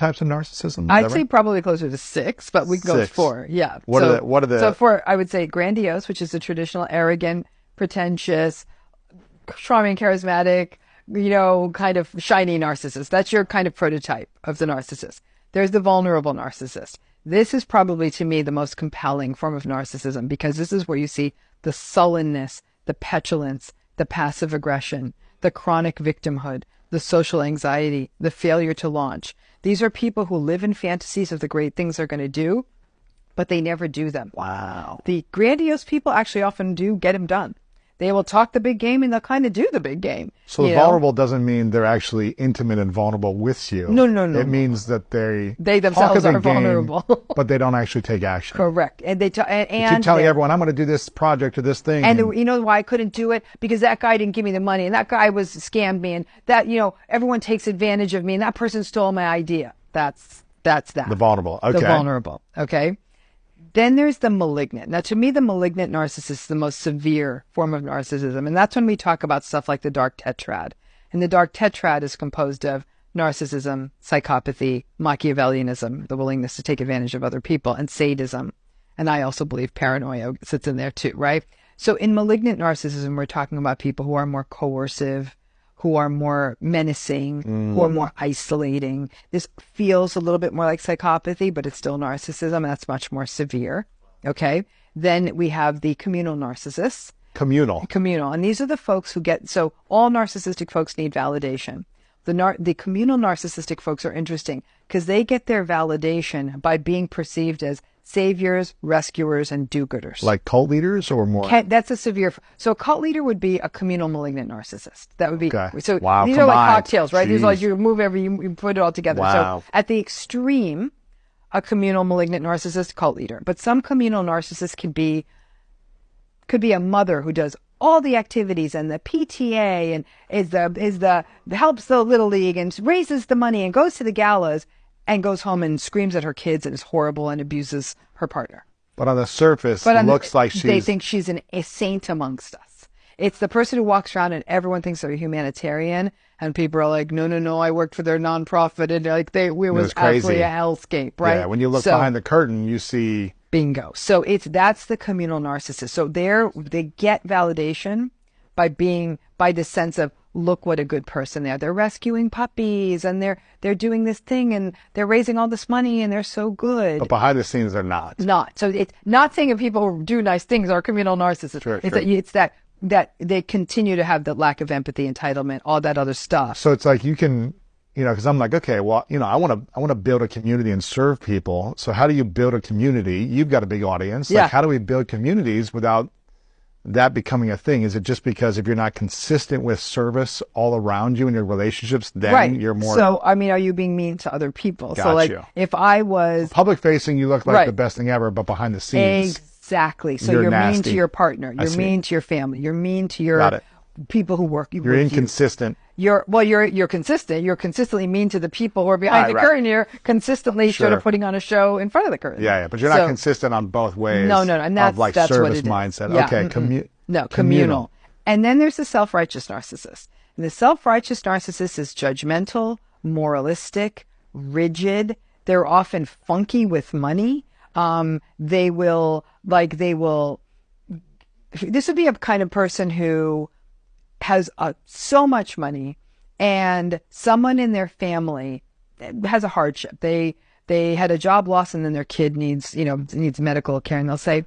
types of narcissism? I'd say probably closer to 6, but we can go with 4. Yeah. What are the? So 4, I would say grandiose, which is the traditional arrogant, pretentious, charming, charismatic, kind of shiny narcissist. That's your kind of prototype of the narcissist. There's the vulnerable narcissist. This is probably, to me, the most compelling form of narcissism, because this is where you see the sullenness, the petulance, the passive aggression, the chronic victimhood, the social anxiety, the failure to launch. These are people who live in fantasies of the great things they're going to do, but they never do them. Wow. The grandiose people actually often do get them done. They will talk the big game and they'll kind of do the big game. So the vulnerable doesn't mean they're actually intimate and vulnerable with you. No. It means that they themselves are vulnerable, but they don't actually take action. Correct. And they keep telling everyone, I'm going to do this project or this thing. And you know why I couldn't do it? Because that guy didn't give me the money, and that guy scammed me, and that everyone takes advantage of me, and that person stole my idea. That's that. The vulnerable. Okay. The vulnerable. Okay. Then there's the malignant. Now, to me, the malignant narcissist is the most severe form of narcissism. And that's when we talk about stuff like the dark tetrad. And the dark tetrad is composed of narcissism, psychopathy, Machiavellianism, the willingness to take advantage of other people, and sadism. And I also believe paranoia sits in there too, right? So in malignant narcissism, we're talking about people who are more coercive, who are more menacing, who are more isolating. This feels a little bit more like psychopathy, but it's still narcissism, and that's much more severe. Okay. Then we have the communal narcissists. Communal. And these are the folks who so all narcissistic folks need validation. The communal narcissistic folks are interesting because they get their validation by being perceived as saviors, rescuers, and do-gooders. Like cult leaders or more? That's a severe. So a cult leader would be a communal malignant narcissist. That would be. Okay. So wow, these combined. Are like cocktails, right? Jeez. These are like you move you put it all together. Wow. So at the extreme, a communal malignant narcissist, cult leader. But some communal narcissists could be a mother who does all the activities and the PTA and helps the little league and raises the money and goes to the galas and goes home and screams at her kids and is horrible and abuses her partner. But on the surface, it looks like they think she's a saint amongst us. It's the person who walks around and everyone thinks they're a humanitarian, and people are like, no, I worked for their nonprofit, and like it was absolutely a hellscape, right? Yeah, when you look behind the curtain, you see. Bingo. So that's the communal narcissist. So they get validation by the sense of, look what a good person they are. They're rescuing puppies and they're doing this thing and they're raising all this money and they're so good. But behind the scenes, they're not. So it's not saying if people do nice things are communal narcissists. Sure, it's that they continue to have the lack of empathy, entitlement, all that other stuff. So it's like you can, because I'm like, okay, well, I want to build a community and serve people. So how do you build a community? You've got a big audience. Yeah. Like, how do we build communities without that becoming a thing? Is it just because if you're not consistent with service all around you in your relationships, then you're more. So, are you being mean to other people? Got so like, you. If I was public facing, you look like the best thing ever, but behind the scenes. Exactly. So you're nasty. mean to your partner. You're mean to your family. You're mean to your people who work. You're inconsistent. You're consistent. You're consistently mean to the people who are behind the curtain. You're consistently sort of putting on a show in front of the curtain. Yeah. But you're not consistent on both ways. No. And that's like that's service what it mindset. Is. Yeah. Okay. Communal. And then there's the self-righteous narcissist. And the self-righteous narcissist is judgmental, moralistic, rigid. They're often funky with money. They will. This would be a kind of person who has so much money, and someone in their family has a hardship. They had a job loss, and then their kid needs medical care, and they'll say,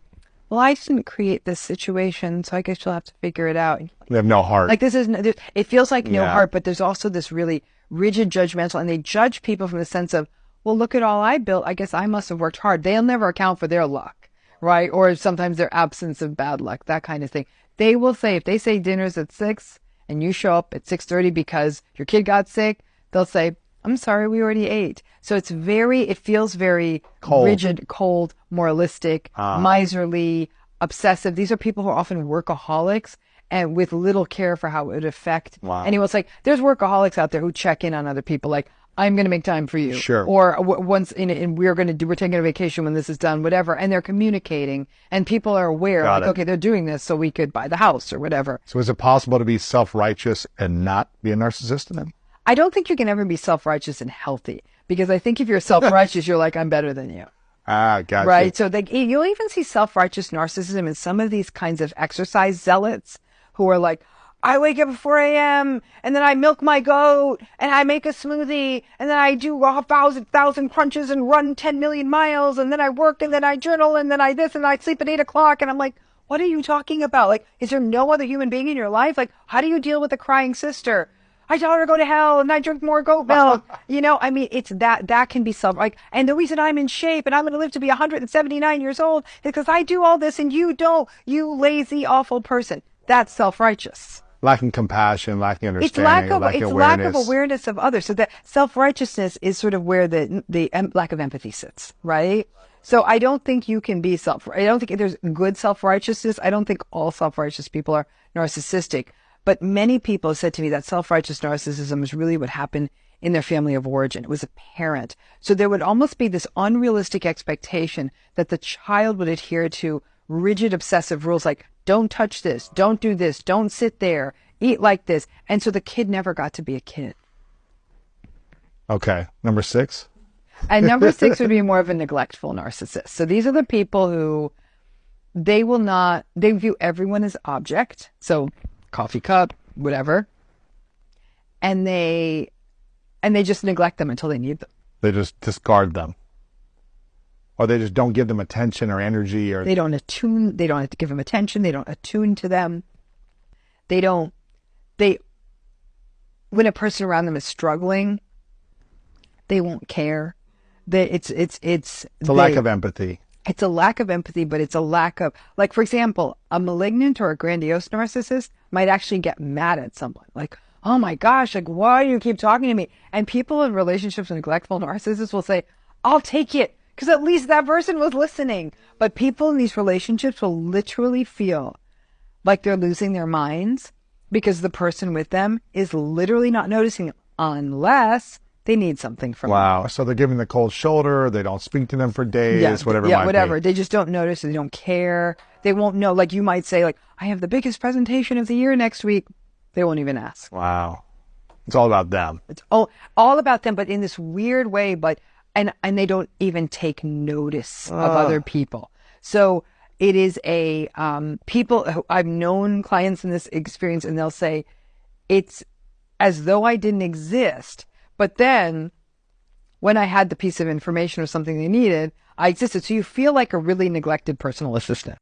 "Well, I didn't create this situation, so I guess you'll have to figure it out." They have no heart. Like it feels like no heart, but there's also this really rigid, judgmental, and they judge people from the sense of, well, look at all I built. I guess I must have worked hard. They'll never account for their luck, right? Or sometimes their absence of bad luck, that kind of thing. They will say, if they say dinner's at 6 and you show up at 6:30 because your kid got sick, they'll say, I'm sorry, we already ate. So it feels very cold. Rigid, cold, moralistic, miserly, obsessive. These are people who are often workaholics and with little care for how it would affect anyone. It's like, there's workaholics out there who check in on other people, like, I'm going to make time for you. Sure. Or and we're taking a vacation when this is done, whatever. And they're communicating and people are aware, okay, they're doing this so we could buy the house or whatever. So is it possible to be self-righteous and not be a narcissist then? I don't think you can ever be self-righteous and healthy, Because I think if you're self-righteous, you're like, I'm better than you. Ah, gotcha. Right? So you'll even see self-righteous narcissism in some of these kinds of exercise zealots who are like, I wake up at 4 a.m. and then I milk my goat and I make a smoothie and then I do 1,000 crunches and run 10 million miles and then I work and then I journal and then I this and I sleep at 8 o'clock. And I'm like, what are you talking about? Like, is there no other human being in your life? Like, how do you deal with a crying sister? I tell her to go to hell and I drink more goat milk. I mean, it's that can be like, and the reason I'm in shape and I'm going to live to be 179 years old is because I do all this and you don't, you lazy, awful person. That's self-righteous. Lacking compassion, lacking understanding, lacking awareness. Lack of awareness of others. So that self-righteousness is sort of where the lack of empathy sits, right? So I don't think you can be I don't think there's good self-righteousness. I don't think all self-righteous people are narcissistic. But many people have said to me that self-righteous narcissism is really what happened in their family of origin. It was a parent. So there would almost be this unrealistic expectation that the child would adhere to rigid obsessive rules like, don't touch this, don't do this, don't sit there, eat like this. And so the kid never got to be a kid. Okay. Number 6? And number 6 would be more of a neglectful narcissist. So these are the people who they view everyone as object. So coffee cup, whatever. And they just neglect them until they need them. They just discard them. Or they just don't give them attention or energy, or they don't have to give them attention. They don't attune to them. When a person around them is struggling, they won't care. It's a lack of empathy. It's a lack of empathy, but it's a lack of, like, for example, a malignant or a grandiose narcissist might actually get mad at someone. Like, oh my gosh, like, why do you keep talking to me? And people in relationships with neglectful narcissists will say, I'll take it, because at least that person was listening. But people in these relationships will literally feel like they're losing their minds because the person with them is literally not noticing unless they need something from them. Wow. So they're giving the cold shoulder. They don't speak to them for days, whatever it might be. They just don't notice. They don't care. They won't know. Like, you might say, like, I have the biggest presentation of the year next week. They won't even ask. Wow. It's all about them. It's all about them, but in this weird way, and they don't even take notice of other people. So it is people, I've known clients in this experience, and they'll say, it's as though I didn't exist. But then when I had the piece of information or something they needed, I existed. So you feel like a really neglected personal assistant.